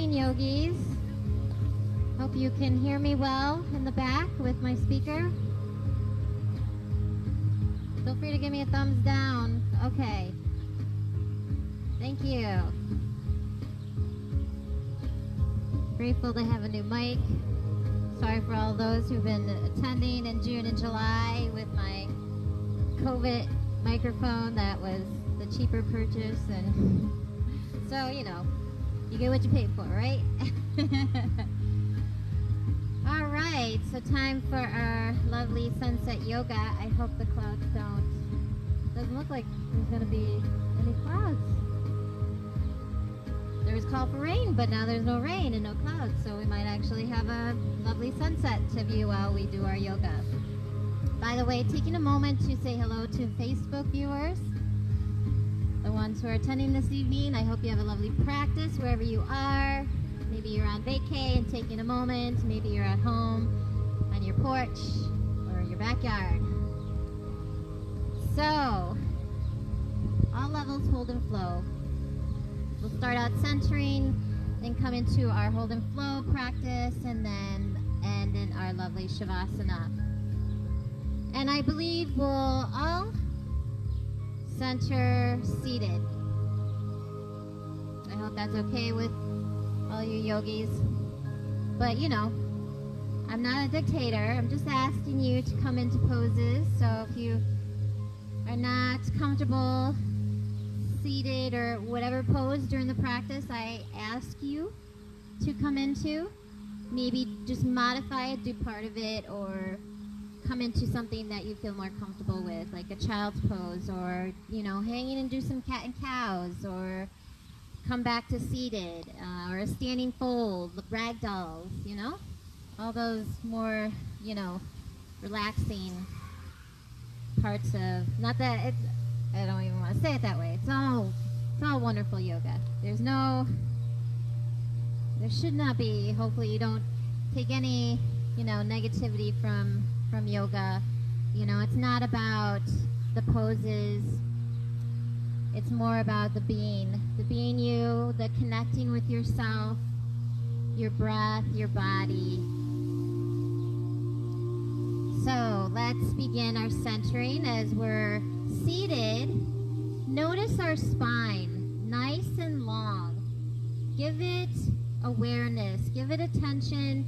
morning, yogis. Hope you can hear me well in the back with my speaker. Feel free to give me a thumbs down. Okay. Thank you. Grateful to have a new mic. Sorry for all those who've been attending in June and July with my COVID microphone. That was the cheaper purchase, and so, you know, you get what you pay for, right? All right, so time for our lovely sunset yoga. I hope the clouds doesn't look like there's gonna be any clouds. There was call for rain, but now there's no rain and no clouds, so we might actually have a lovely sunset to view while we do our yoga. By the way, taking a moment to say hello to Facebook viewers, the ones who are attending this evening. I hope you have a lovely practice wherever you are. Maybe you're on vacay and taking a moment. Maybe you're at home on your porch or your backyard. So, all levels hold and flow. We'll start out centering, then come into our hold and flow practice, and then end in our lovely Shavasana. And I believe we'll all center seated. I hope that's okay with all you yogis. But you know, I'm not a dictator. I'm just asking you to come into poses. So if you are not comfortable seated or whatever pose during the practice, I ask you to come into. Maybe just modify it, do part of it, or come into something that you feel more comfortable with, like a child's pose, or, you know, hanging and do some cat and cows, or come back to seated, or a standing fold, rag dolls, you know, all those more, you know, relaxing parts of, not that it's, I don't even want to say it that way. It's all wonderful yoga. There should not be, hopefully you don't take any, you know, negativity from yoga. You know, it's not about the poses. It's more about the being you, the connecting with yourself, your breath, your body. So let's begin our centering. As we're seated, notice our spine, nice and long. Give it awareness, give it attention.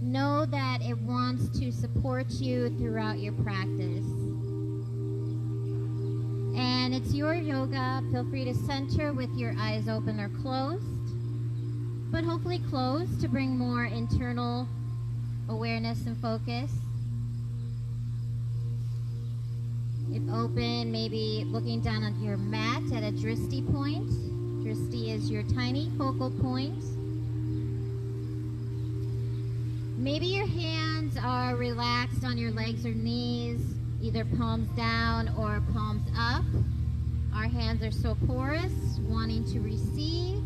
Know that it wants to support you throughout your practice. And it's your yoga. Feel free to center with your eyes open or closed, but hopefully closed to bring more internal awareness and focus. If open, maybe looking down on your mat at a drishti point. Drishti is your tiny focal point. Maybe your hands are relaxed on your legs or knees, either palms down or palms up. Our hands are so porous, wanting to receive.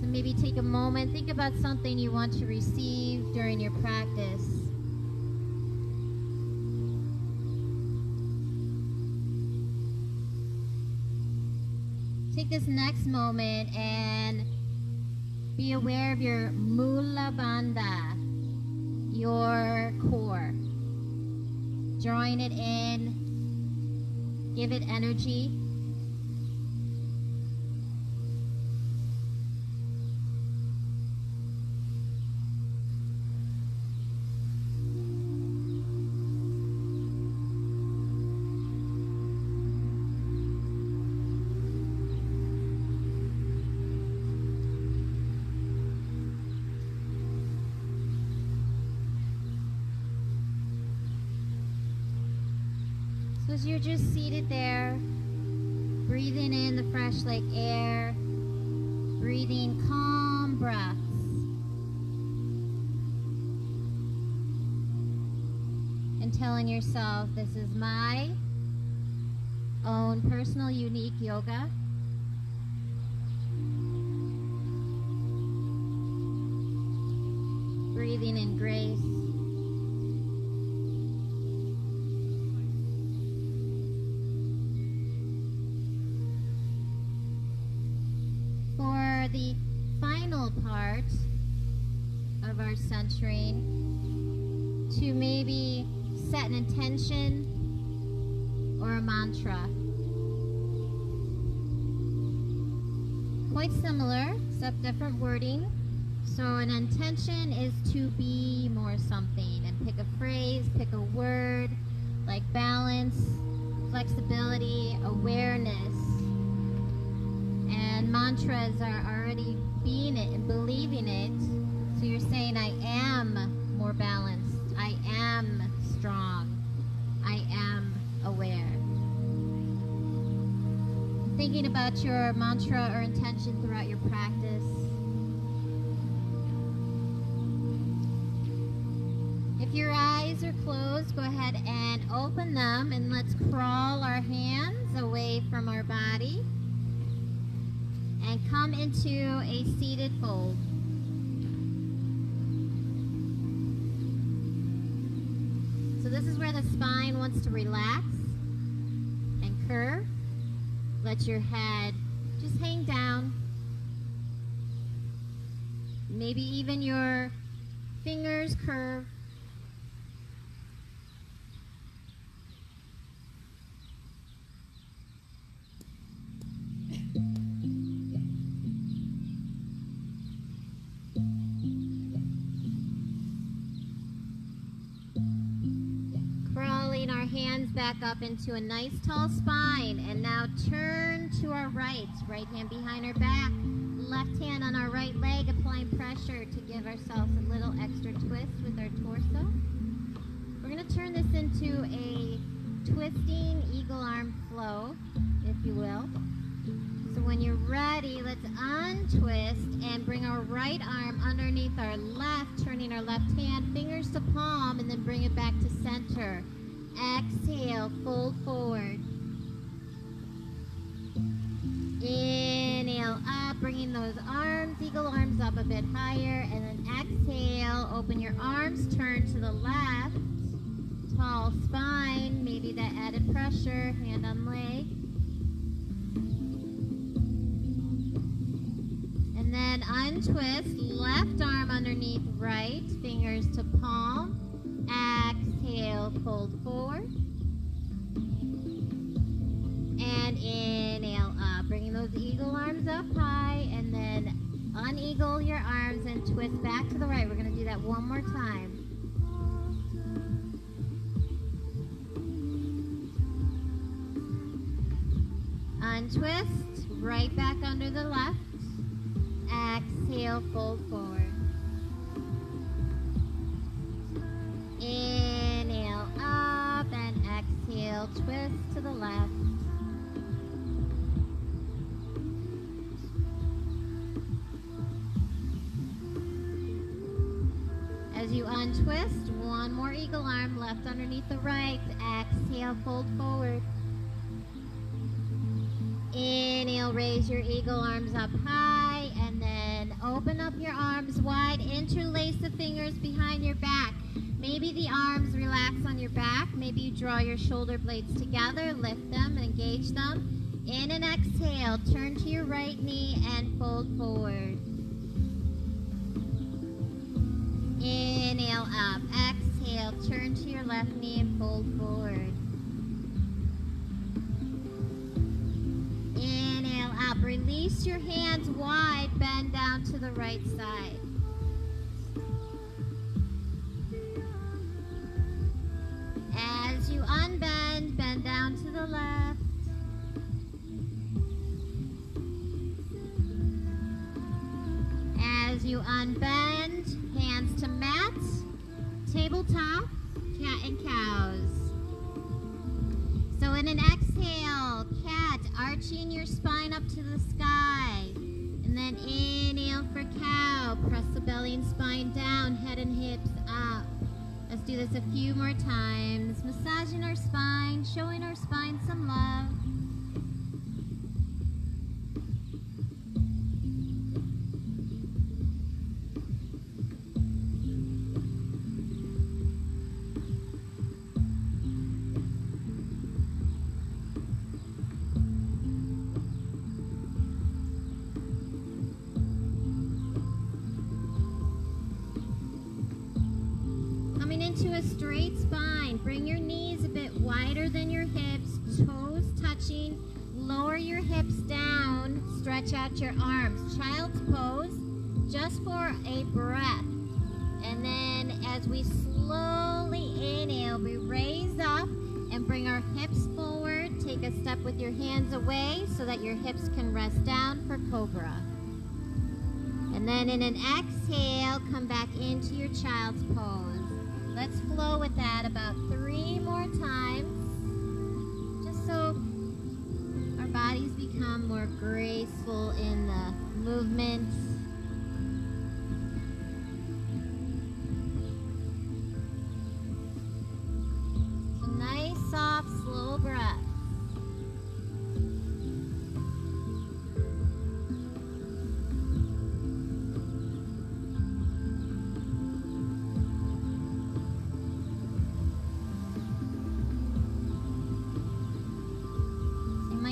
So maybe take a moment, think about something you want to receive during your practice. Take this next moment and be aware of your Mula Bandha, your core. Drawing it in, give it energy. So as you're just seated there, breathing in the fresh lake air, breathing calm breaths. And telling yourself, this is my own personal unique yoga. Breathing in grace. For the final part to maybe set an intention or a mantra. Quite similar, except different wording. So an intention is to be more something, and pick a phrase, pick a word, like balance, flexibility, awareness. And mantras are already being it and believing it. So you're saying, I am more balanced, I am strong, I am aware. Thinking about your mantra or intention throughout your practice. If your eyes are closed, go ahead and open them, and let's crawl our hands away from our body and come into a seated fold. So this is where the spine wants to relax and curve. Let your head just hang down. Maybe even your fingers curve. Crawling our hands back up into a nice tall spine, and now turn to our right hand behind our back, left hand on our right leg, applying pressure to give ourselves a little extra twist with our torso. We're going to turn this into a twisting eagle arm flow, if you will. So when you're ready, let's untwist and bring our right arm underneath our left, turning our left hand, fingers to palm, and then bring it back to center. Exhale, fold forward. Inhale up, bringing those arms, eagle arms up a bit higher, and then exhale, open your arms, turn to the left, tall spine, maybe that added pressure, hand on leg. And then untwist, left arm underneath right, fingers to palm. Exhale, fold forward. And inhale up, bringing those eagle arms up high, and then uneagle your arms and twist back to the right. We're going to do that one more time. Untwist, right back under the left. Exhale, fold forward. Inhale up and exhale, twist to the left. As you untwist, one more eagle arm left underneath the right. Exhale, fold forward. Inhale, raise your eagle arms up high, and then open up your arms wide, interlace the fingers behind your back. Maybe the arms relax on your back. Maybe you draw your shoulder blades together, lift them, and engage them. In and exhale, turn to your right knee and fold forward. Inhale up, exhale, turn to your left knee and fold forward. Inhale up, release your hands wide, bend down to the right side. As you unbend, bend down to the left. As you unbend, hands to mat, tabletop, cat and cows. So in an exhale, cat, arching your spine up to the sky. And then inhale for cow, press the belly and spine down, head and hips up. Let's do this a few more times. Massaging our spine, showing our spine some love. into a straight spine. Bring your knees a bit wider than your hips, toes touching. Lower your hips down, stretch out your arms. Child's pose, just for a breath. And then as we slowly inhale, we raise up and bring our hips forward. Take a step with your hands away so that your hips can rest down for cobra. And then in an exhale, come back into your child's pose. Let's flow with that about 3 more times, just so our bodies become more graceful in the movements. So nice, soft, slow breath.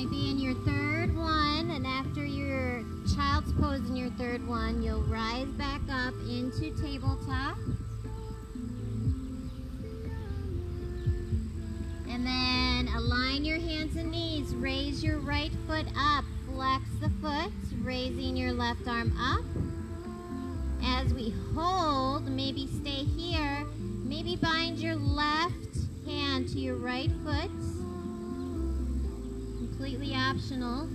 Be in your third one, and after your child's pose in your third one, you'll rise back up into tabletop. And then align your hands and knees. Raise your right foot up. Flex the foot, raising your left arm up. As we hold, maybe stay here. Maybe bind your left hand to your right foot. Completely optional.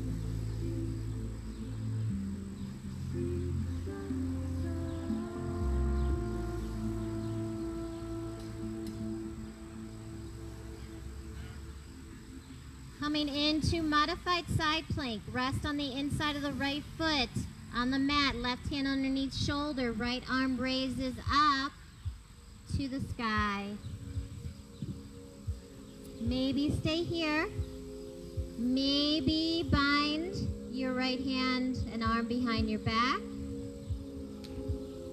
Coming into modified side plank. Rest on the inside of the right foot on the mat. Left hand underneath shoulder. Right arm raises up to the sky. Maybe stay here. Maybe bind your right hand and arm behind your back.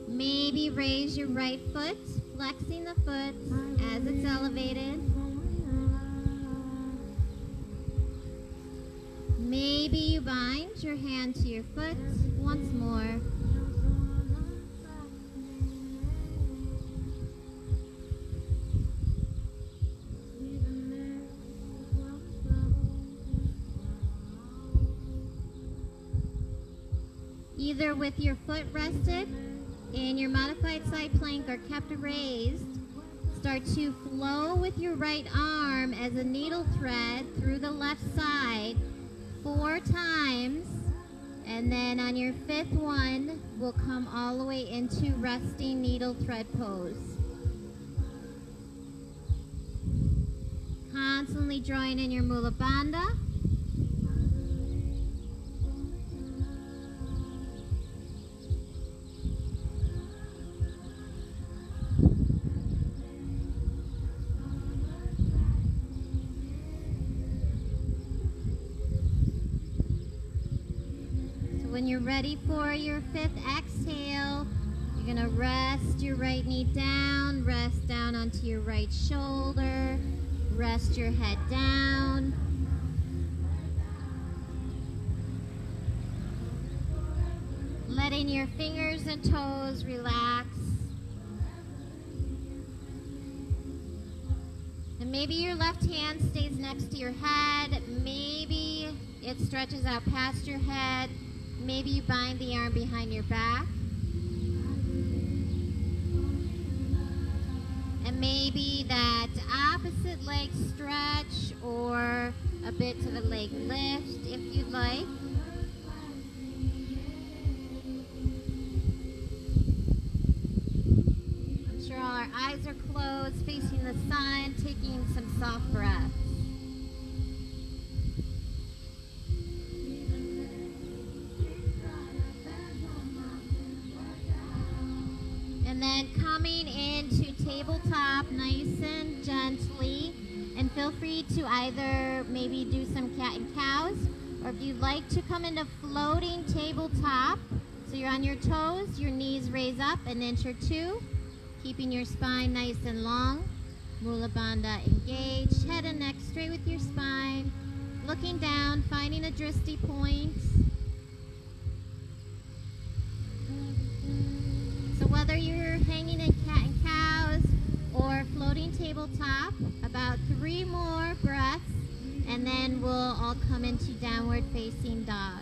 Maybe raise your right foot, flexing the foot as it's elevated. Maybe you bind your hand to your foot once more. Either with your foot rested in your modified side plank or kept raised, start to flow with your right arm as a needle thread through the left side 4 times, and then on your 5th one, we'll come all the way into resting needle thread pose. Constantly drawing in your Mula Bandha. When you're ready for your 5th exhale, you're going to rest your right knee down, rest down onto your right shoulder, rest your head down. Letting your fingers and toes relax. And maybe your left hand stays next to your head, maybe it stretches out past your head. Maybe you bind the arm behind your back. And maybe that opposite leg stretch or a bit to the leg lift if you'd like. I'm sure all our eyes are closed, facing the sun, taking some soft breaths. And then coming into tabletop nice and gently, and feel free to either maybe do some cat and cows, or if you'd like to come into floating tabletop, so you're on your toes, your knees raise up an inch or 2, keeping your spine nice and long. Mula Bandha engaged, head and neck straight with your spine, looking down, finding a drishti point. So whether you're hanging in cat and cows or floating tabletop. About 3 more breaths, and then we'll all come into downward facing dog.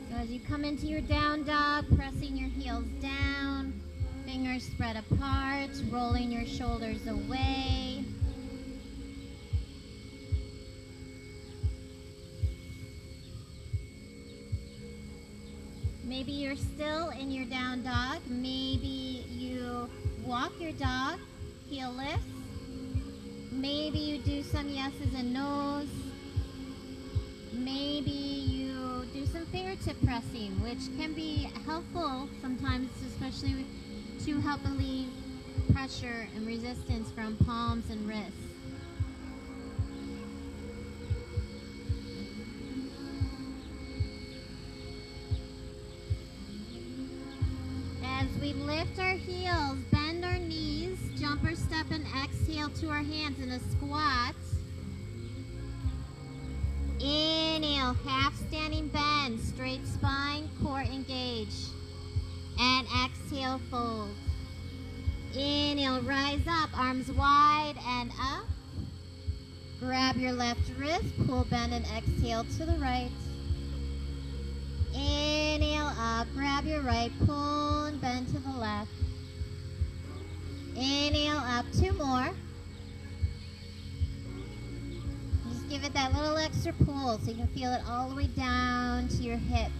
So as you come into your down dog, pressing your heels down, fingers spread apart, rolling your shoulders away. Maybe you're still in your down dog. Maybe you walk your dog, heel lifts. Maybe you do some yeses and nos. Maybe you do some fingertip pressing, which can be helpful sometimes, especially to help relieve pressure and resistance from palms and wrists. As we lift our heels, bend our knees, jumper step and exhale to our hands in a squat. Inhale, half standing bend, straight spine, core engage. And exhale, fold. Inhale, rise up, arms wide and up. Grab your left wrist, pull, bend, and exhale to the right. Inhale up, grab your right, pull and bend to the left. Inhale up, 2 more. Just give it that little extra pull so you can feel it all the way down to your hip.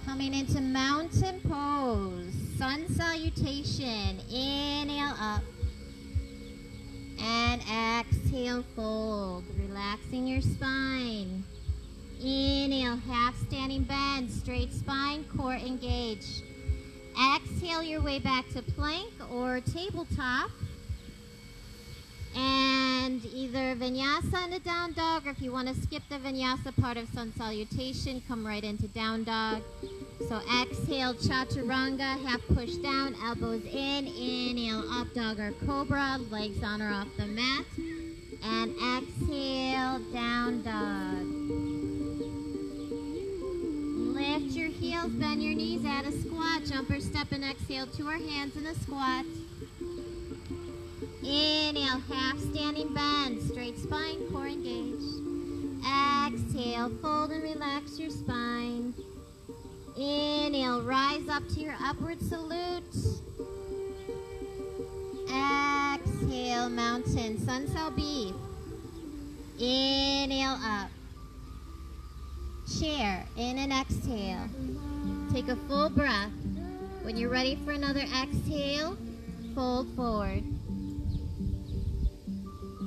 Coming into mountain pose, sun salutation. Inhale up and exhale, fold, relaxing your spine. Inhale, half standing bend, straight spine, core engage. Exhale your way back to plank or tabletop. And either vinyasa in the down dog, or if you want to skip the vinyasa part of sun salutation, come right into down dog. So exhale, chaturanga, half push down, elbows in. Inhale, up dog or cobra, legs on or off the mat. And exhale, down dog. Lift your heels, bend your knees, add a squat, jumper step and exhale to our hands in a squat. Inhale, half standing bend, straight spine, core engage. Exhale, fold and relax your spine. Inhale, rise up to your upward salute. Exhale, mountain, sun sal B. Inhale up. Chair, in and exhale. Take a full breath. When you're ready for another exhale, fold forward.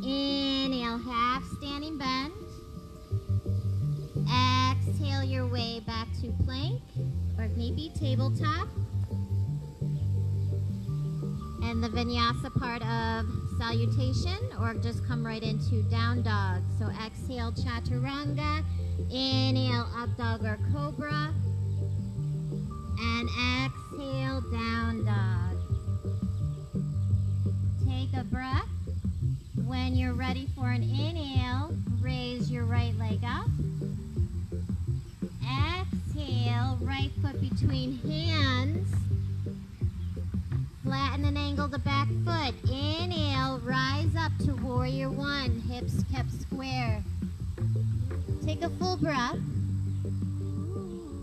Inhale, half standing bend. Exhale your way back to plank, or if need be, tabletop. And the vinyasa part of salutation, or just come right into down dog. So exhale, chaturanga. Inhale, up dog or cobra. And exhale, down dog. Take a breath. When you're ready for an inhale, raise your right leg up. Exhale, right foot between hands. Flatten and angle the back foot. Inhale, rise up to warrior one, hips kept square. Take a full breath.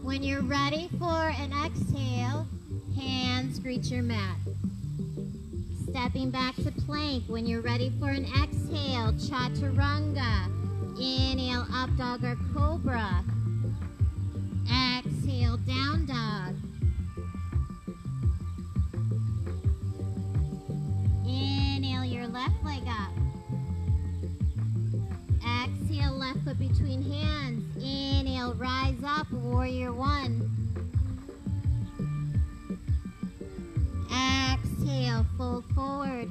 When you're ready for an exhale, hands greet your mat. Stepping back to plank. When you're ready for an exhale, chaturanga. Inhale, up dog or cobra. Exhale, down dog. Inhale your left leg up. Exhale, left foot between hands. Inhale, rise up, warrior one. Exhale, fold forward.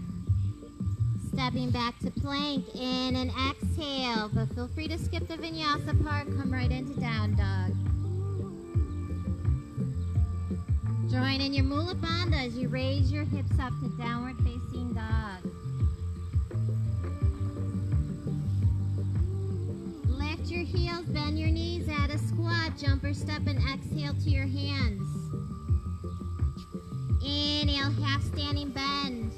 stepping back to plank in an exhale, but feel free to skip the vinyasa part, come right into down dog. Join in your mula bandha as you raise your hips up to downward facing dog. Lift your heels, bend your knees, add a squat, jump or step, and exhale to your hands. Inhale, half standing bend.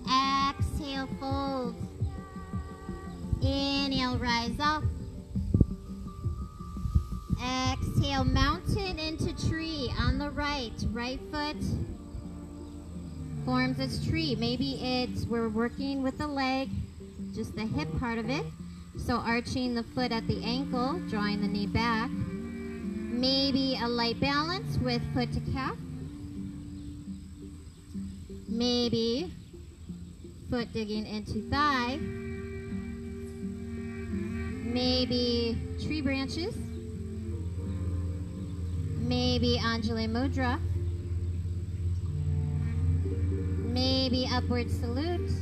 Exhale, fold. Inhale, rise up. Exhale, mountain into tree on the right. Right foot forms as tree. Maybe we're working with the leg, just the hip part of it. So arching the foot at the ankle, drawing the knee back. Maybe a light balance with foot to calf. Maybe foot digging into thigh. Maybe tree branches. Maybe Anjali Mudra. Maybe upward salute.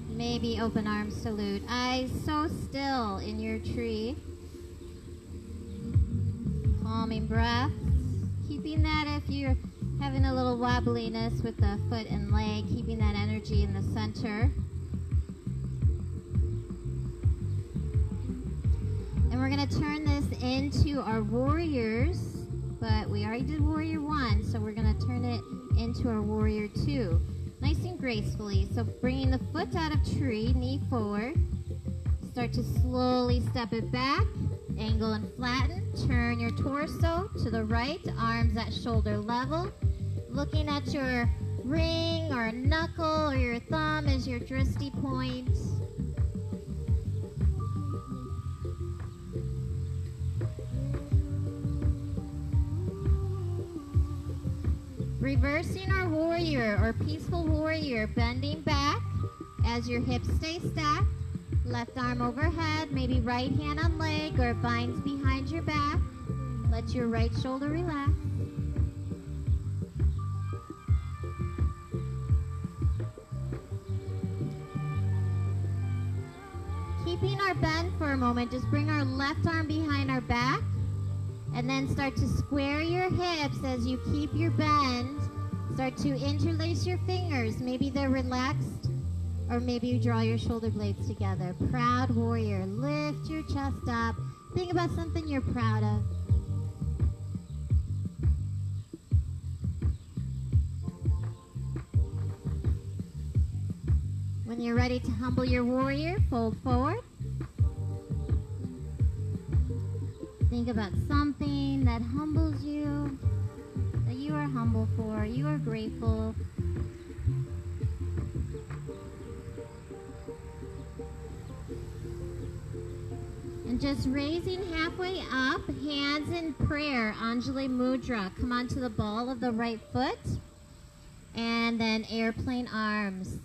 Maybe open arm salute. Eyes so still in your tree. Calming breath. Keeping that if you're having a little wobbliness with the foot and leg, keeping that energy in the center. And we're going to turn this into our warriors, but we already did warrior 1, so we're going to turn it into our warrior 2. Nice and gracefully. So bringing the foot out of tree, knee forward. Start to slowly step it back, angle and flatten. Turn your torso to the right, arms at shoulder level. Looking at your ring or knuckle or your thumb as your drishti point. Reversing our warrior or peaceful warrior, bending back as your hips stay stacked. Left arm overhead, maybe right hand on leg or binds behind your back. Let your right shoulder relax. Keeping our bend for a moment, just bring our left arm behind our back and then start to square your hips as you keep your bend. Start to interlace your fingers. Maybe they're relaxed, or maybe you draw your shoulder blades together. Proud warrior. Lift your chest up. Think about something you're proud of. When you're ready to humble your warrior, fold forward. Think about something that humbles you, that you are humble for, you are grateful. And just raising halfway up, hands in prayer, Anjali Mudra. Come onto the ball of the right foot, and then airplane arms.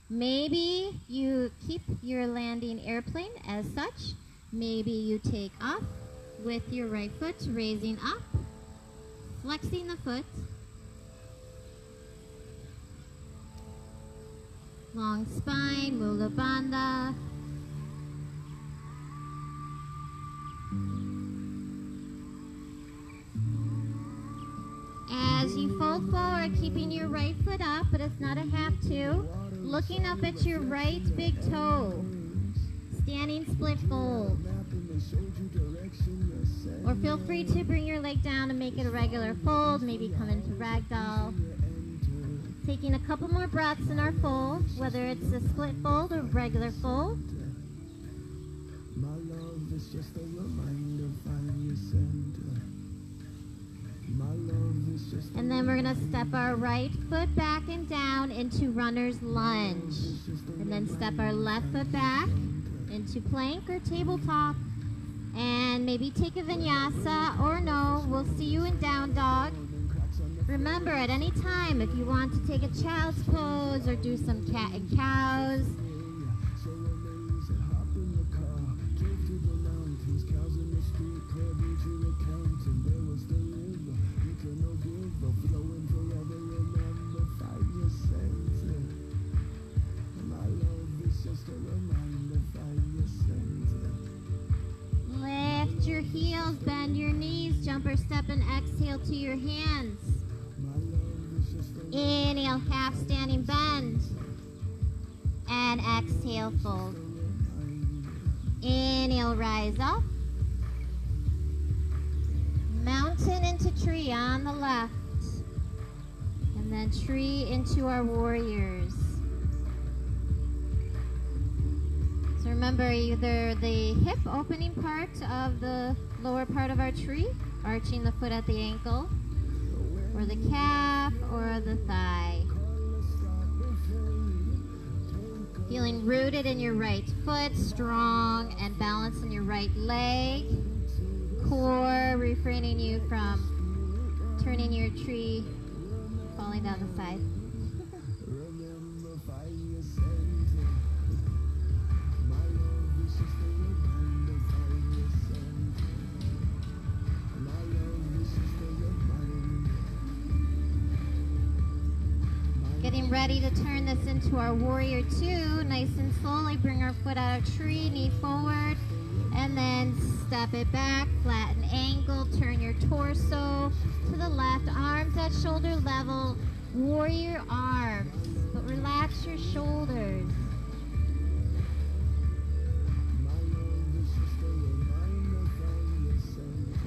Maybe you keep your landing airplane as such. Maybe you take off with your right foot, raising up, flexing the foot. Long spine, Mula Bandha. As you fold forward, keeping your right foot up, but it's not a have to. Looking up at your right big toe. Standing split fold. Or feel free to bring your leg down and make it a regular fold. Maybe come into ragdoll. Taking a couple more breaths in our fold, whether it's a split fold or regular fold. My love is just a reminder, find your center. My love is just And then we're going to step our right foot back and down into runner's lunge. And then step our left foot back into plank or tabletop. And maybe take a vinyasa or no. We'll see you in down dog. Remember, at any time, if you want to take a child's pose or do some cat and cows, so amazing. Hop in the car, drove through the mountains, cows in the street, club into the counting. There was the river, you can no giver, flowing forever. Remember, find your sense. exhale to your hands. Inhale, half standing bend. And exhale, fold. Inhale, rise up. Mountain into tree on the left. And then tree into our warriors. So remember, either the hip opening part of the lower part of our tree, arching the foot at the ankle, or the calf, or the thigh. Feeling rooted in your right foot, strong and balanced in your right leg. Core refraining you from turning your tree, falling down the side. Getting ready to turn this into our warrior two. Nice and slowly bring our foot out of tree, knee forward, and then step it back, flatten ankle, turn your torso to the left, arms at shoulder level, warrior arms, but relax your shoulders.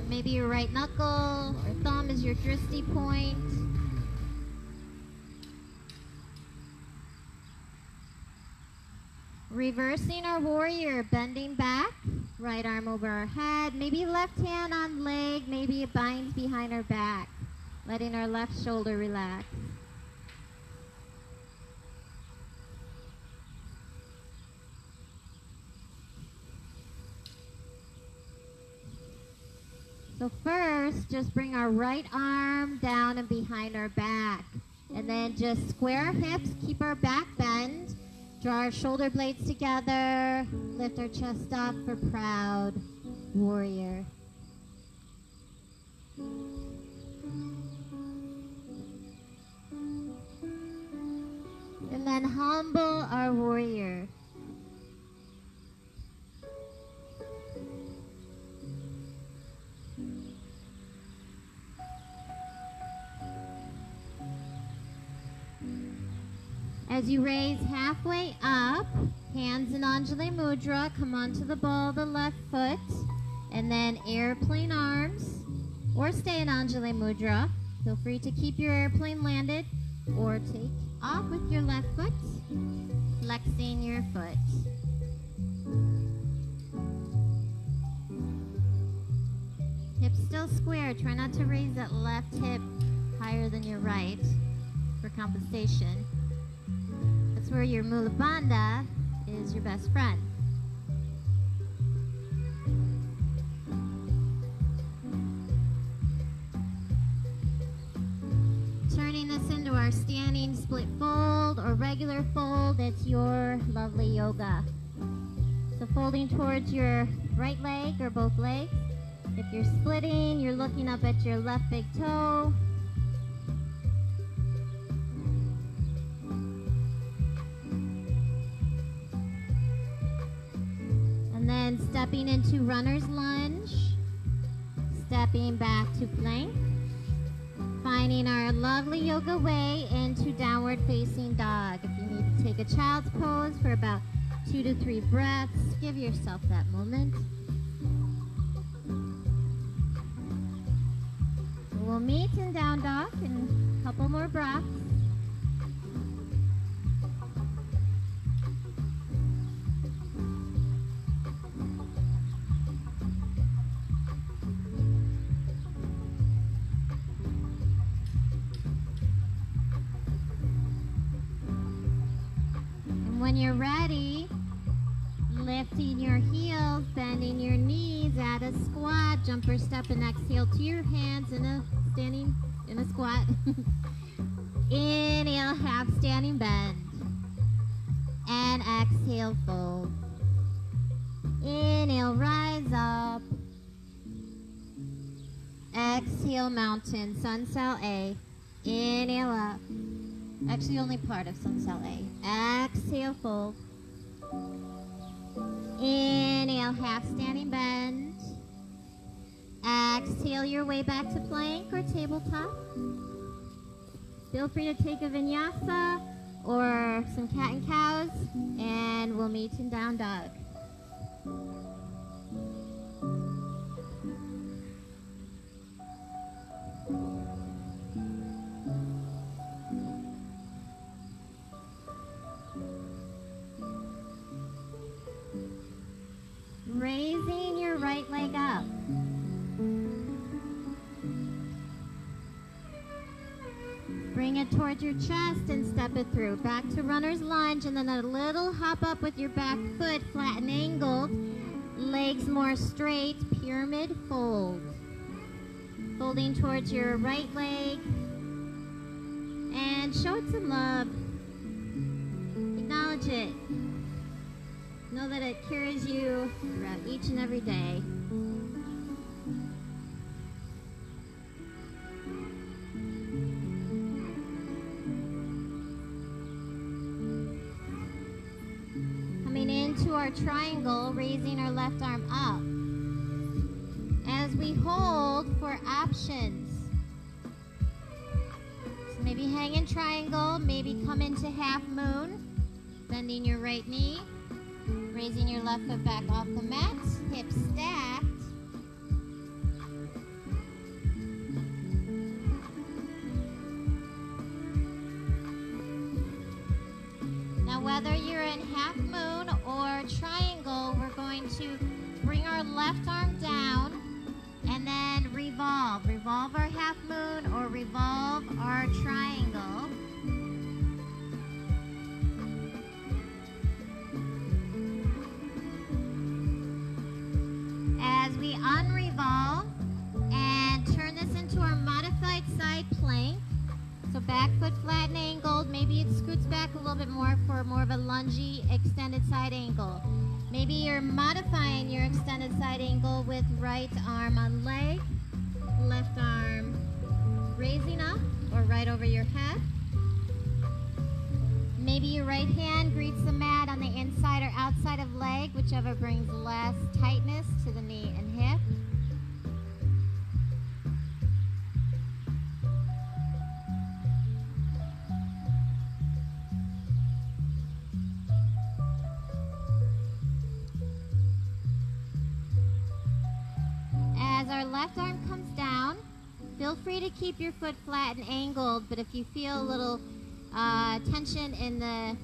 Maybe your right knuckle or thumb is your drishti point. Reversing our warrior, bending back, right arm over our head, maybe left hand on leg, maybe it binds behind our back, letting our left shoulder relax. So first, just bring our right arm down and behind our back, and then just square our hips, keep our back bent. Draw our shoulder blades together, lift our chest up for proud warrior. And then humble our warrior. As you raise halfway up, hands in Anjali Mudra, come onto the ball of the left foot, and then airplane arms, or stay in Anjali Mudra. Feel free to keep your airplane landed, or take off with your left foot, flexing your foot. Hips still square, try not to raise that left hip higher than your right for compensation. Where your Mula Bandha is your best friend. Turning this into our standing split fold or regular fold, it's your lovely yoga. So folding towards your right leg or both legs. If you're splitting, you're looking up at your left big toe. Then stepping into runner's lunge, stepping back to plank, finding our lovely yoga way into downward facing dog. If you need to take a child's pose for about 2 to 3 breaths, give yourself that moment. So we'll meet in down dog in a couple more breaths. When you're ready, lifting your heels, bending your knees, add a squat, jumper step, and exhale to your hands in a squat. Inhale, half standing bend, and exhale, fold. Inhale, rise up. Exhale, mountain, sun cell A. Inhale up. Actually, only part of sun cell A. Exhale, fold. Inhale, half standing bend. exhale your way back to plank or tabletop. Feel free to take a vinyasa or some cat and cows, and we'll meet in down dog. Raising your right leg up. Bring it towards your chest and step it through. Back to runner's lunge, and then a little hop up with your back foot, flat and angled. Legs more straight, pyramid fold. Folding towards your right leg. And show it some love. Acknowledge it. Know that it carries you throughout each and every day. Coming into our triangle, raising our left arm up. As we hold for options. So maybe hang in triangle, maybe come into half moon, bending your right knee. Raising your left foot back off the mat, hips stacked. Now whether you're in half moon or triangle, we're going to bring our left arm down and then revolve. Revolve our half moon or revolve our triangle. As we unrevolve and turn this into our modified side plank. So back foot flat and angled. Maybe it scoots back a little bit more for more of a lungy extended side angle. Maybe you're modifying your extended side angle with right arm on leg, left arm raising up or right over your head. Maybe your right hand greets the mat on the inside or outside of leg, whichever brings less tightness to the knee and hip. As our left arm comes down, feel free to keep your foot flat and angled, but if you feel a little tension in the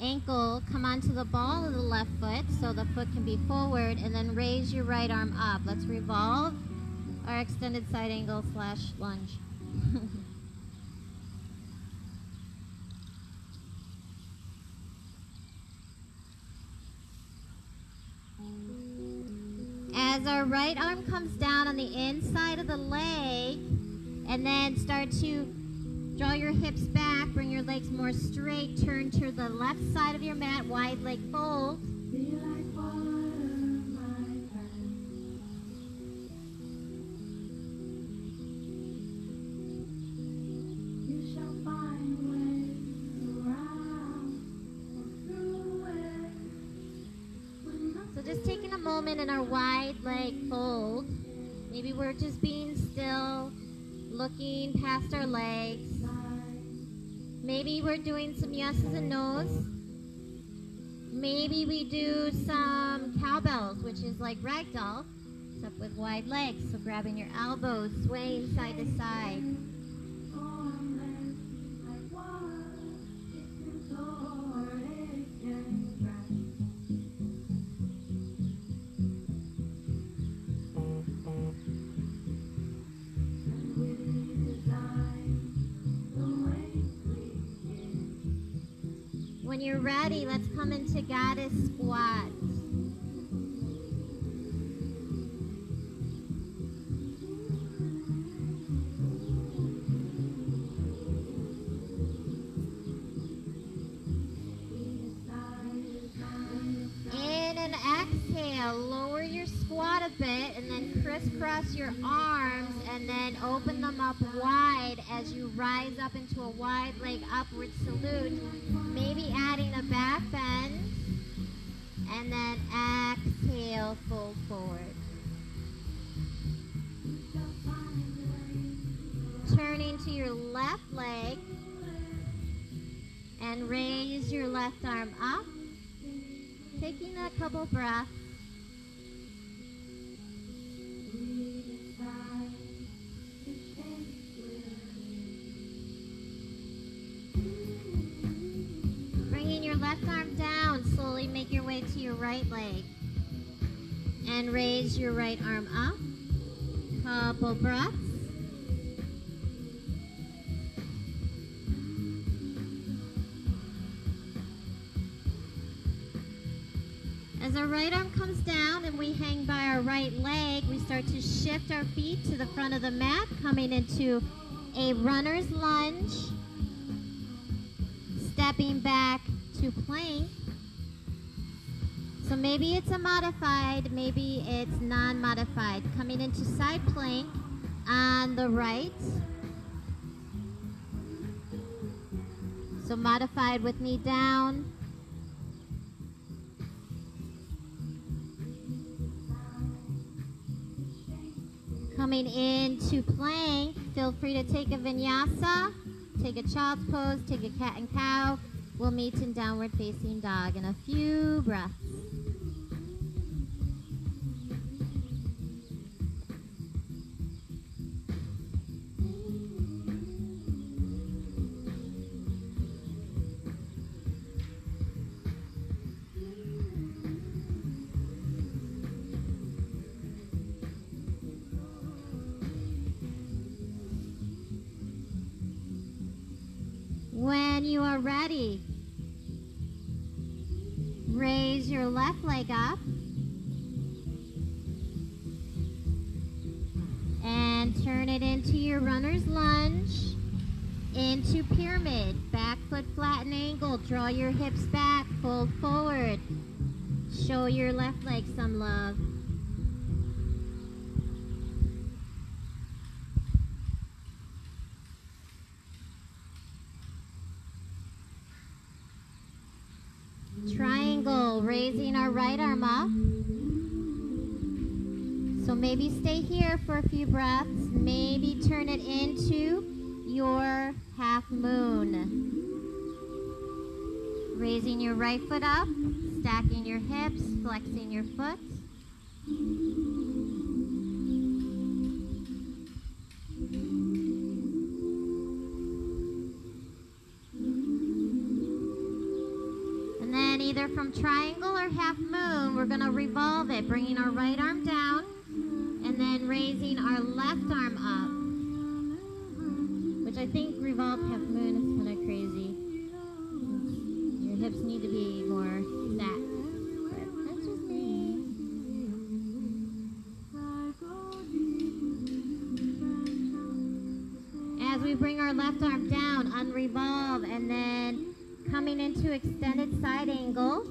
ankle, come onto the ball of the left foot so the foot can be forward, and then raise your right arm up. Let's revolve our extended side angle / lunge. As our right arm comes down on the inside of the leg, and then start to draw your hips back, bring your legs more straight, turn to the left side of your mat, wide leg fold. Be like water, my friend. You shall find ways around or through it. So just taking a moment in our wide leg fold. Maybe we're just being still, looking past our legs. Maybe we're doing some yeses and nos. Maybe we do some cowbells, which is like ragdoll, except with wide legs. So grabbing your elbows, swaying side to side. When you're ready, let's come into goddess squat. In and exhale, lower your squat a bit and then crisscross your arms and then open them up wide as you rise up into a wide leg upward salute. Maybe adding a back bend, and then exhale, fold forward. your left leg and raise your left arm up, taking a couple breaths. Bringing your left arm down, slowly make your way to your right leg and raise your right arm up. Couple breaths. As our right arm comes down and we hang by our right leg, we start to shift our feet to the front of the mat, coming into a runner's lunge, stepping back to plank. So maybe it's a modified, maybe it's non-modified. Coming into side plank on the right. So modified with knee down. Coming into plank, feel free to take a vinyasa, take a child's pose, take a cat and cow. We'll meet in downward facing dog in a few breaths. When you are ready, raise your left leg up and turn it into your runner's lunge, into pyramid, back foot flat and angle, draw your hips back, fold forward, show your left leg some love. Triangle, raising our right arm up. So maybe stay here for a few breaths. Maybe turn it into your half moon. Raising your right foot up, stacking your hips, flexing your foot. Either from triangle or half moon, we're going to revolve it, bringing our right arm down and then raising our left arm up, which I think revolve half moon is kind of crazy. Your hips need to be more stacked, but that's just me. As we bring our left arm down, unrevolve, and then coming into extended side angle,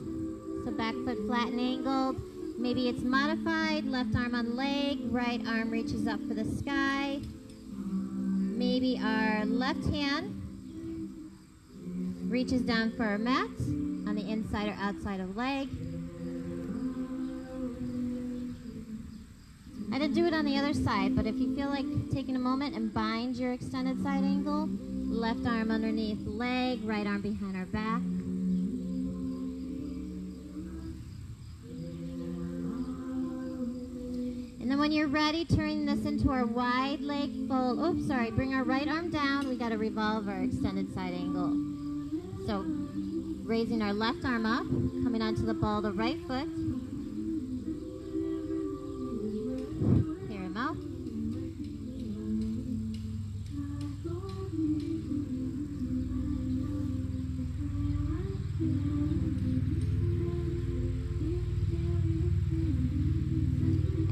so back foot flat and angled. Maybe it's modified, left arm on leg, right arm reaches up for the sky. Maybe our left hand reaches down for our mat on the inside or outside of leg. I didn't do it on the other side, but if you feel like taking a moment and bind your extended side angle, left arm underneath leg, right arm behind our back. And then when you're ready, turn this into our wide leg fold. Oops, sorry, bring our right arm down. We got to revolve our extended side angle. So raising our left arm up, coming onto the ball of the right foot. Here him out.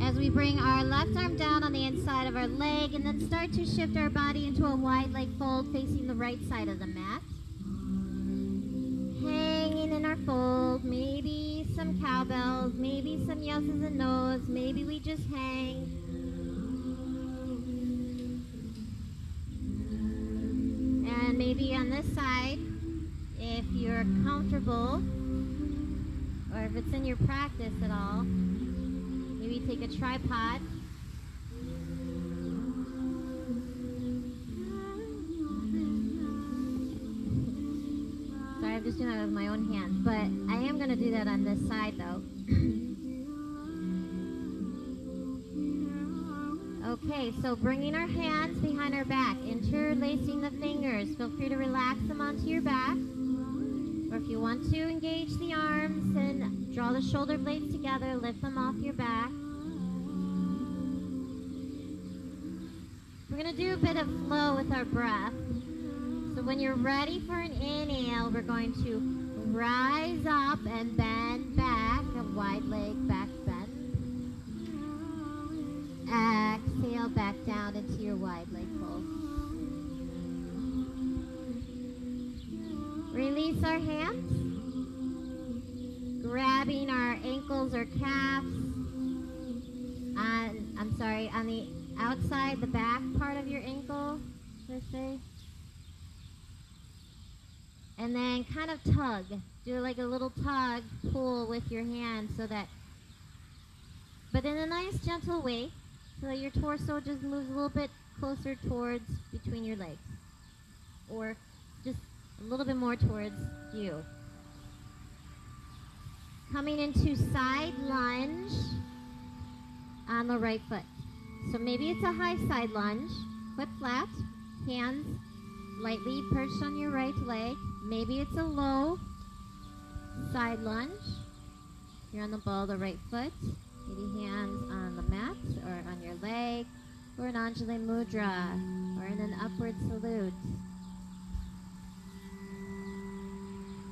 As we bring our left arm down on the inside of our leg and then start to shift our body into a wide leg fold facing the right side of the mat. Hanging in our fold, maybe some cowbells, maybe some yeses and nos, maybe we just hang. And maybe on this side, if you're comfortable, or if it's in your practice at all, maybe take a tripod. just doing that with my own hands, but I am going to do that on this side though. Okay, so bringing our hands behind our back, interlacing the fingers. Feel free to relax them onto your back. Or if you want to engage the arms and draw the shoulder blades together, lift them off your back. We're going to do a bit of flow with our breath. So when you're ready for an inhale, we're going to rise up and bend back, a wide leg back bend. Exhale back down into your wide leg fold. Release our hands, grabbing our ankles or calves on the outside, the back part of your ankle, let's say. And then kind of tug. Do like a little tug, pull with your hand so that, but in a nice gentle way, so that your torso just moves a little bit closer towards between your legs. Or just a little bit more towards you. Coming into side lunge on the right foot. So maybe it's a high side lunge, foot flat, hands lightly perched on your right leg. Maybe it's a low side lunge. You're on the ball of the right foot. Maybe hands on the mat or on your leg, or an Anjali Mudra, or in an upward salute.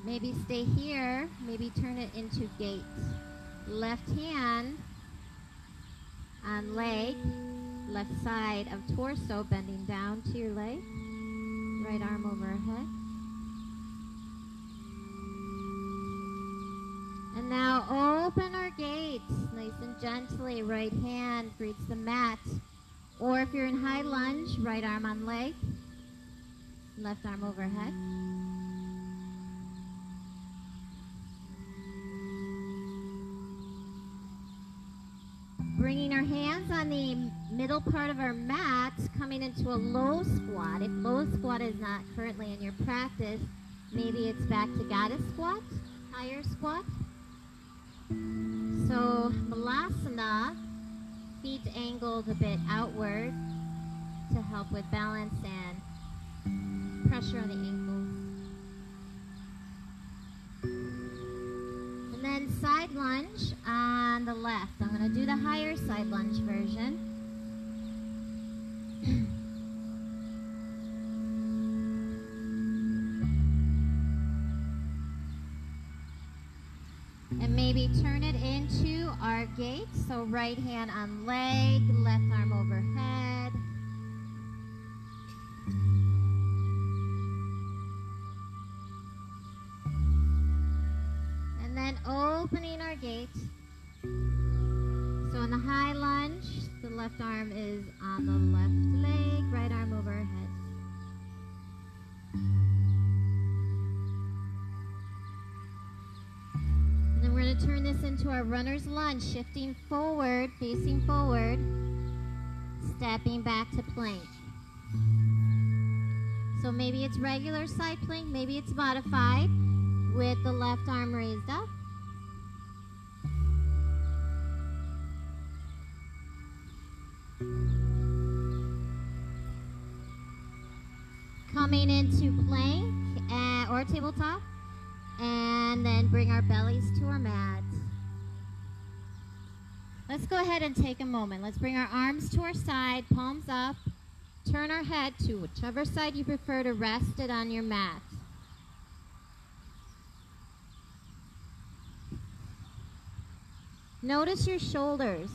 Maybe stay here, maybe turn it into gate. Left hand on leg, left side of torso, bending down to your leg. Right arm overhead. And now open our gates, nice and gently. Right hand greets the mat. Or if you're in high lunge, right arm on leg, left arm overhead. Bringing our hands on the middle part of our mat, coming into a low squat. If low squat is not currently in your practice, maybe it's back to goddess squat, higher squat. So Malasana, feet angled a bit outward to help with balance and pressure on the ankles. And then side lunge on the left. I'm going to do the higher side lunge version. And maybe turn it into our gate. So right hand on leg, left arm overhead. And then opening our gate. So in the high lunge, the left arm is on the left leg, right arm overhead. And then we're going to turn this into our runner's lunge, shifting forward, facing forward, stepping back to plank. So maybe it's regular side plank, maybe it's modified with the left arm raised up. Coming into plank or tabletop, and then bring our bellies to our mat. Let's go ahead and take a moment. Let's bring our arms to our side, palms up, turn our head to whichever side you prefer to rest it on your mat. Notice your shoulders.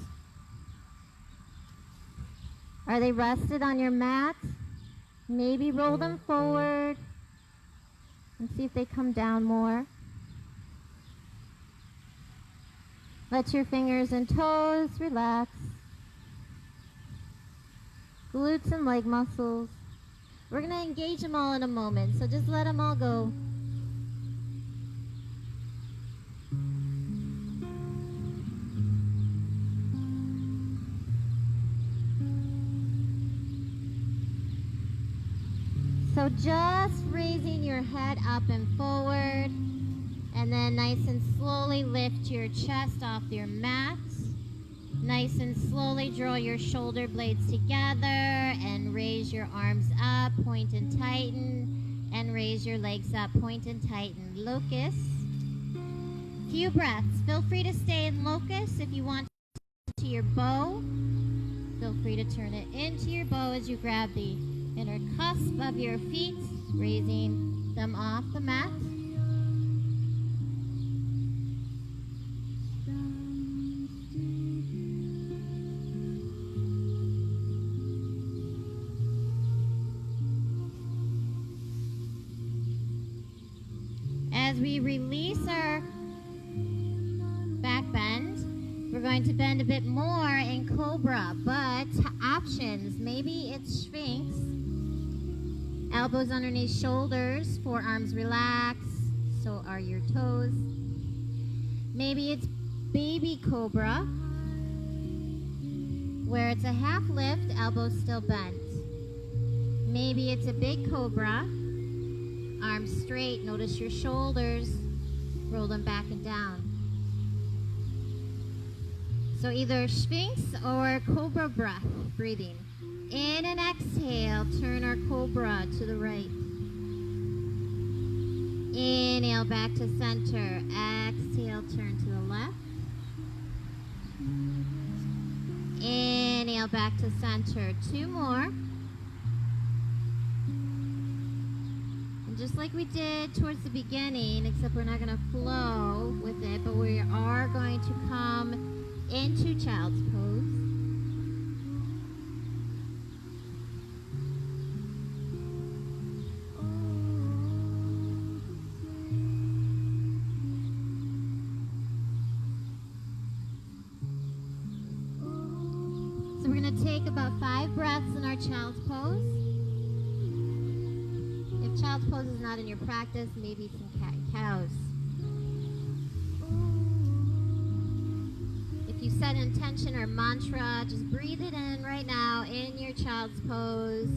Are they rested on your mat? Maybe roll them forward and see if they come down more. Let your fingers and toes relax. Glutes and leg muscles. We're going to engage them all in a moment, so just let them all go. So just raising your head up and forward, and then nice and slowly lift your chest off your mat. Nice and slowly draw your shoulder blades together and raise your arms up, point and tighten, and raise your legs up, point and tighten. Locust. Few breaths. Feel free to stay in locust. If you want to your bow, feel free to turn it into your bow as you grab the inner cusp of your feet, raising them off the mat. As we release our back bend, we're going to bend a bit more in Cobra, but options. Maybe it's Sphinx. Elbows underneath shoulders, forearms relax, so are your toes. Maybe it's Baby Cobra, where it's a half lift, elbows still bent. Maybe it's a Big Cobra, arms straight, notice your shoulders, roll them back and down. So either Sphinx or Cobra breath, breathing. In and exhale, turn our Cobra to the right. Inhale back to center, exhale, turn to the left. Inhale back to center, 2 more. And just like we did towards the beginning, except we're not going to flow with it, but we are going to come into child's pose. So we're going to take about 5 breaths in our child's pose. If child's pose is not in your practice, maybe some cat-cows. If you set an intention or mantra, just breathe it in right now in your child's pose.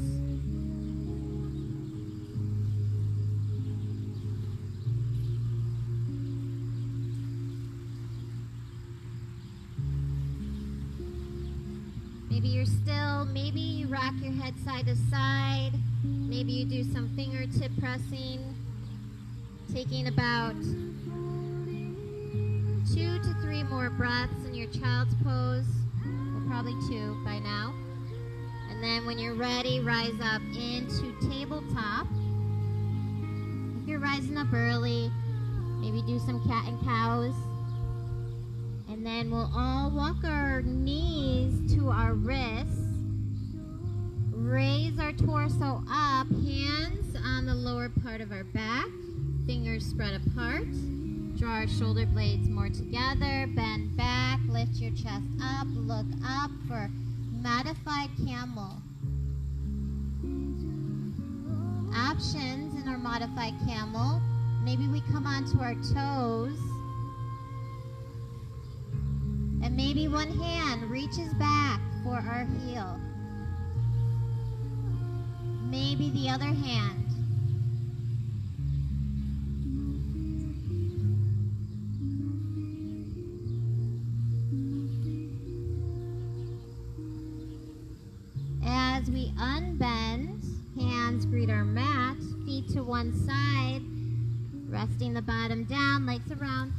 Maybe you're still, maybe you rock your head side to side. Maybe you do some fingertip pressing, taking about 2 to 3 more breaths in your child's pose, or probably 2 by now. And then when you're ready, rise up into tabletop. If you're rising up early, maybe do some cat and cows. And then we'll all walk our knees to our wrists. Raise our torso up, hands on the lower part of our back, fingers spread apart. Draw our shoulder blades more together, bend back, lift your chest up, look up for modified camel. Options in our modified camel, maybe we come onto our toes, and maybe one hand reaches back for our heel. Maybe the other hand. As we unbend, hands greet our mat, feet to one side, resting the bottom down, legs around.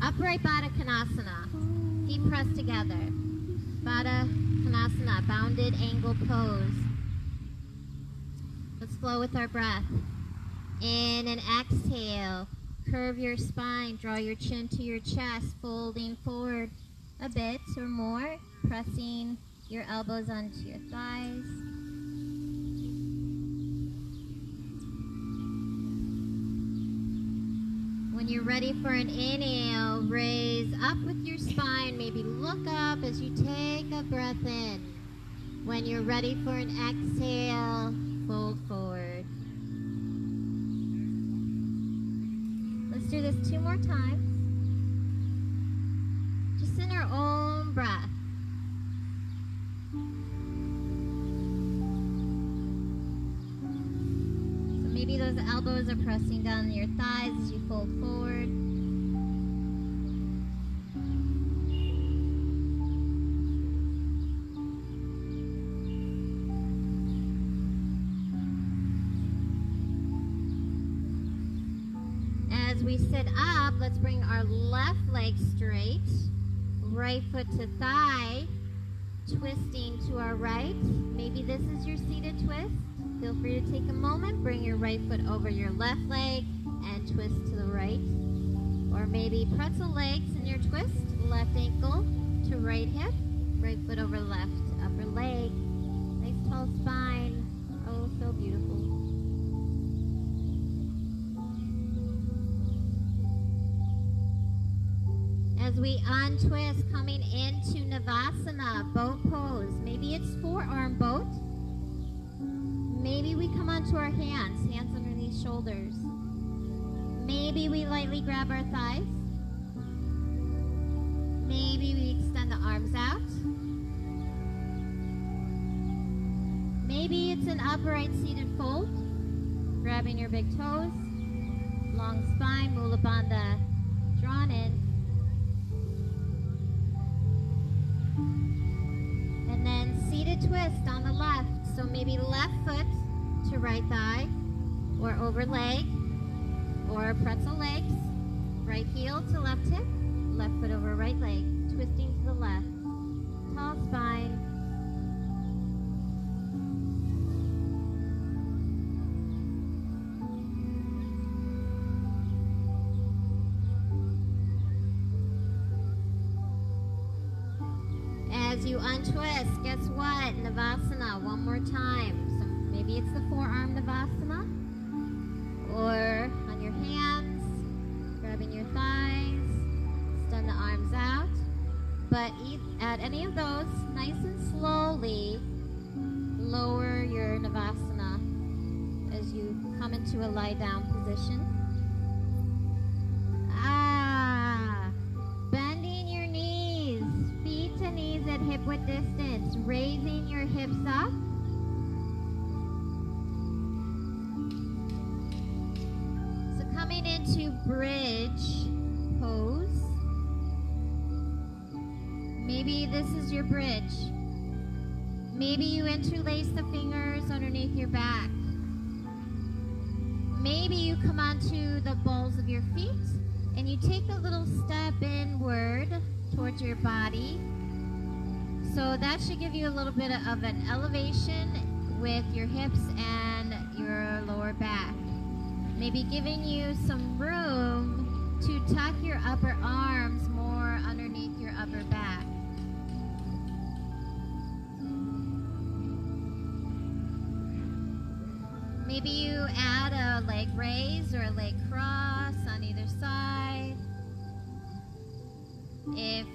Upright Baddha Konasana, feet pressed together. Baddha Konasana, bounded angle pose. Let's flow with our breath. In and exhale, curve your spine, draw your chin to your chest, folding forward a bit or more, pressing your elbows onto your thighs. When you're ready for an inhale, raise up with your spine. Maybe look up as you take a breath in. When you're ready for an exhale, fold forward. Let's do this 2 more times. Just in our own breath. maybe those elbows are pressing down on your thighs as you fold forward. As we sit up, let's bring our left leg straight, right foot to thigh, twisting to our right. Maybe this is your seated twist. Feel free to take a moment, bring your right foot over your left leg and twist to the right. Or maybe pretzel legs in your twist, left ankle to right hip, right foot over left upper leg. Nice tall spine. Oh, so beautiful. As we untwist, coming into Navasana, boat pose. Maybe it's forearm boat. Maybe we come onto our hands, hands underneath shoulders. Maybe we lightly grab our thighs. Maybe we extend the arms out. Maybe it's an upright seated fold, grabbing your big toes, long spine, Mula Bandha drawn in. And then seated twist on the left. So maybe left foot to right thigh, or over leg, or pretzel legs. Right heel to left hip, left foot over right leg, twisting to the left. Tall spine. As you untwist, guess what? Navasana, one more time. So maybe it's the forearm Navasana, or on your hands, grabbing your thighs, extend the arms out. But at any of those, nice and slowly, lower your Navasana as you come into a lie down position. Bending your knees, feet to knees at hip width distance, raising your hips up. So coming into bridge pose. Maybe this is your bridge. Maybe you interlace the fingers underneath your back. Maybe you come onto the balls of your feet and you take a little step inward towards your body. So that should give you a little bit of an elevation with your hips and your lower back. Maybe giving you some room to tuck your upper arms more underneath your upper back. Maybe you add a leg raise or a leg cross on either side. If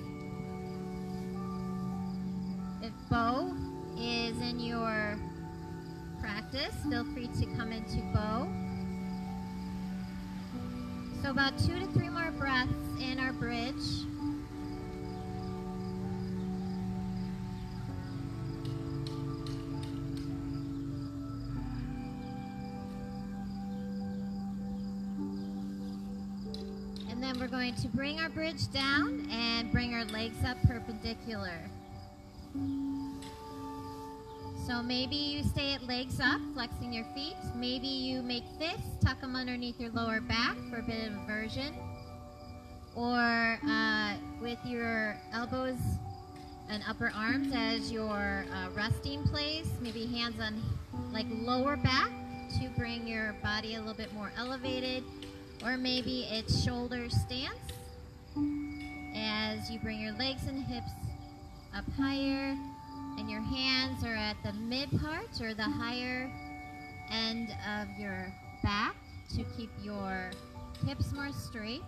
bow is in your practice, feel free to come into bow. So about 2 to 3 more breaths in our bridge. And then we're going to bring our bridge down and bring our legs up perpendicular. So maybe you stay at legs up, flexing your feet. Maybe you make fists, tuck them underneath your lower back for a bit of inversion. Or with your elbows and upper arms as your resting place. Maybe hands on like lower back to bring your body a little bit more elevated. Or maybe it's shoulder stance as you bring your legs and hips up higher and your hands are at the mid part or the higher end of your back to keep your hips more straight.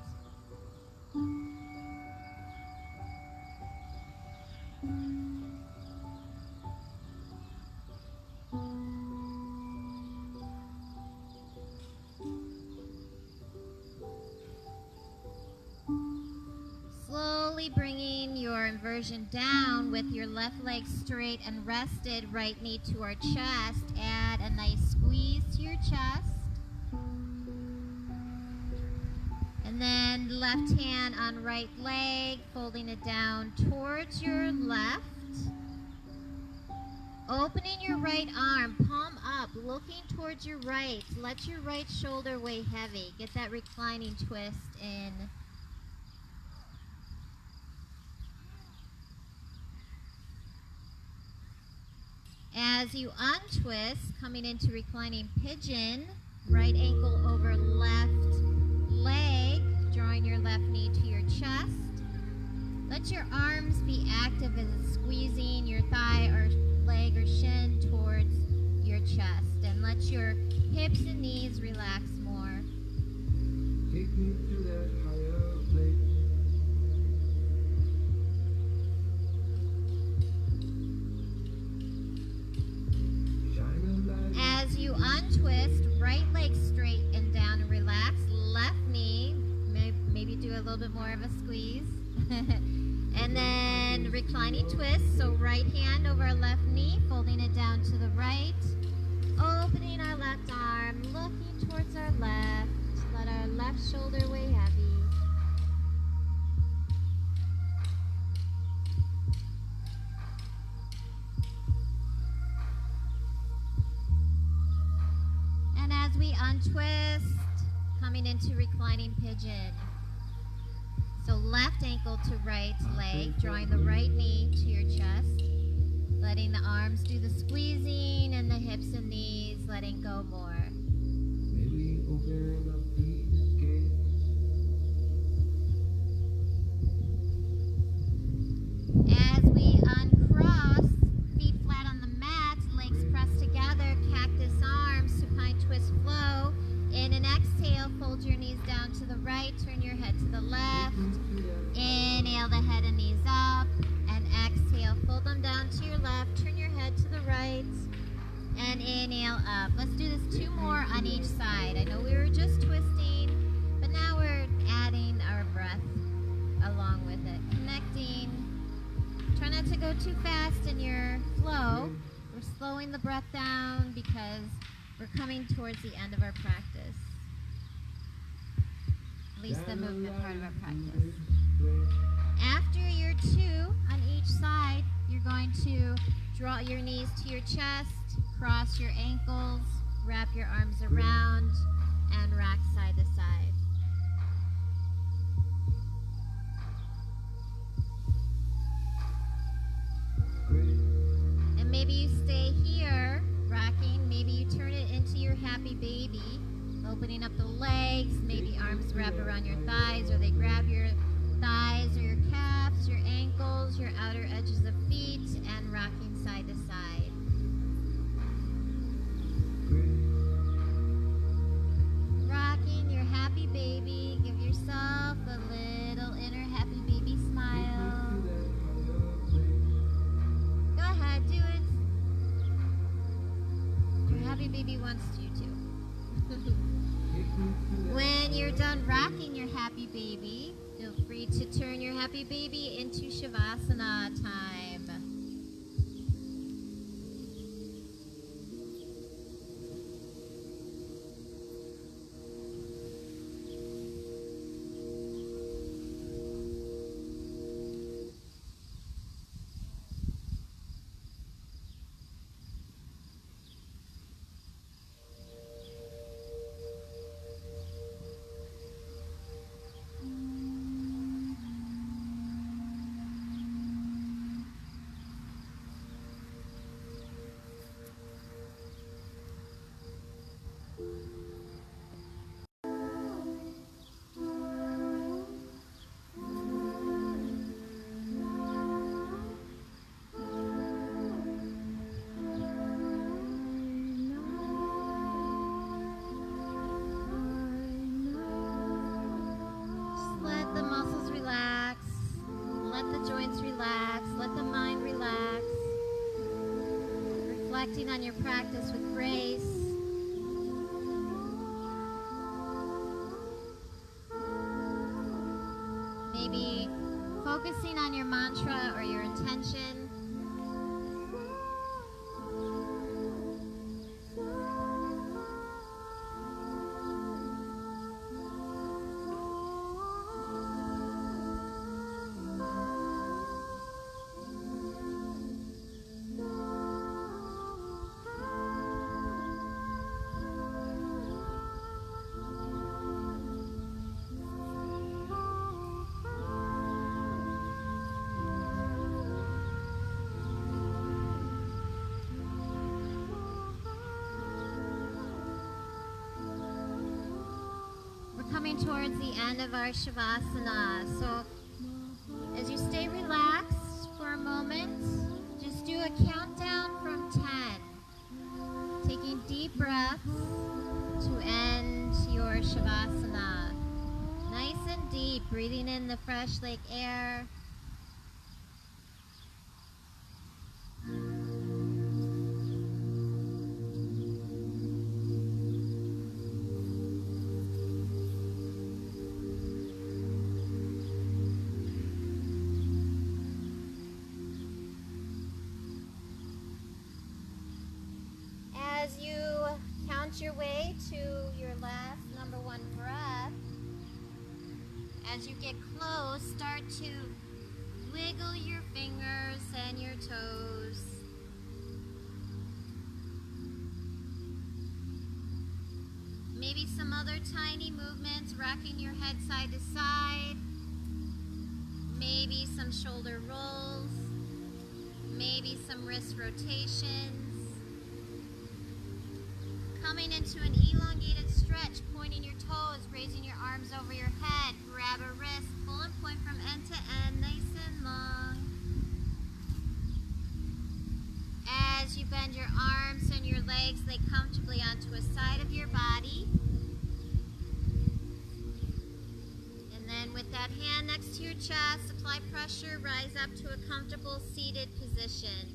Slowly bringing your inversion down with your left leg straight and rested, right knee to our chest. Add a nice squeeze to your chest. And then left hand on right leg, folding it down towards your left. Opening your right arm, palm up, looking towards your right. Let your right shoulder weigh heavy. Get that reclining twist in. As you untwist, coming into reclining pigeon, right ankle over left leg, drawing your left knee to your chest. Let your arms be active as it's squeezing your thigh or leg or shin towards your chest. And let your hips and knees relax more. Take me to that higher place. Shine a light. As you untwist, right leg straight and down and relax. Left knee, maybe do a little bit more of a squeeze. And then reclining twist, so right hand over our left knee, folding it down to the right. Opening our left arm, looking towards our left. Let our left shoulder weigh heavy. And as we untwist, coming into reclining pigeon. So left ankle to right leg, drawing the right knee to your chest. Letting the arms do the squeezing and the hips and knees letting go more. Maybe open up these gates. As we uncross, feet flat on the mat, legs pressed together, cactus arms, supine twist flow. In an exhale, fold your knees down to the right, turn your head to the left. Inhale the head and knees up, and exhale, fold them down to your left, turn your head to the right, and inhale up. Let's do this 2 more on each side. I know we were just twisting, but now we're adding our breath along with it, connecting. Try not to go too fast in your flow. We're slowing the breath down because we're coming towards the end of our practice. At least the movement part of our practice. After your 2 on each side, you're going to draw your knees to your chest, cross your ankles, wrap your arms around, and rock side to side. And maybe you stay here, rocking. Maybe you turn it into your happy baby, opening up the legs, maybe arms wrap around your thighs, or they grab your thighs or your calves, your ankles, your outer edges of feet, and rocking side to side. Rocking your happy baby. Give yourself a little inner happy baby smile. Go ahead, do it. Your happy baby wants you to. When you're done rocking your happy baby, feel free to turn your happy baby into Shavasana time. Reflecting on your practice with grace. Maybe focusing on your mantra or your intention. coming towards the end of our Shavasana. So as you stay relaxed for a moment, just do a countdown from 10. Taking deep breaths to end your Shavasana. Nice and deep, breathing in the fresh lake air. As you count your way to your last number 1 breath, as you get close, start to wiggle your fingers and your toes. Maybe some other tiny movements, rocking your head side to side. Maybe some shoulder rolls. Maybe some wrist rotations. Coming into an elongated stretch, pointing your toes, raising your arms over your head. Grab a wrist, pull and point from end to end, nice and long. As you bend your arms and your legs, lay comfortably onto a side of your body. And then with that hand next to your chest, apply pressure, rise up to a comfortable seated position.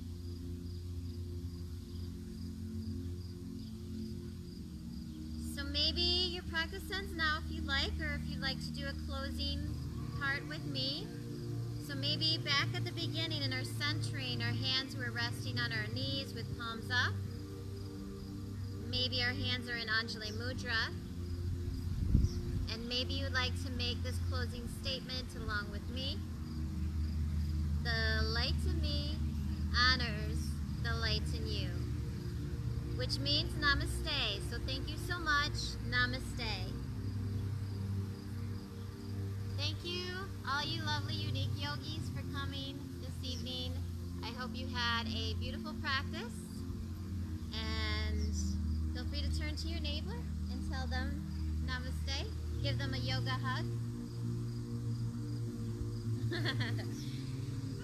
Maybe your practice ends now if you'd like, or if you'd like to do a closing part with me. So maybe back at the beginning in our centering, our hands were resting on our knees with palms up. Maybe our hands are in Anjali Mudra. And maybe you'd like to make this closing statement along with me. The light in me honors the light in you. Which means Namaste. So thank you so much. Namaste. Thank you, all you lovely, unique yogis, for coming this evening. I hope you had a beautiful practice. And feel free to turn to your neighbor and tell them Namaste. Give them a yoga hug.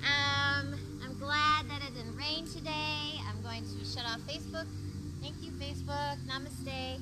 I'm glad that it didn't rain today. I'm going to shut off Facebook. Thank you, Facebook. Namaste.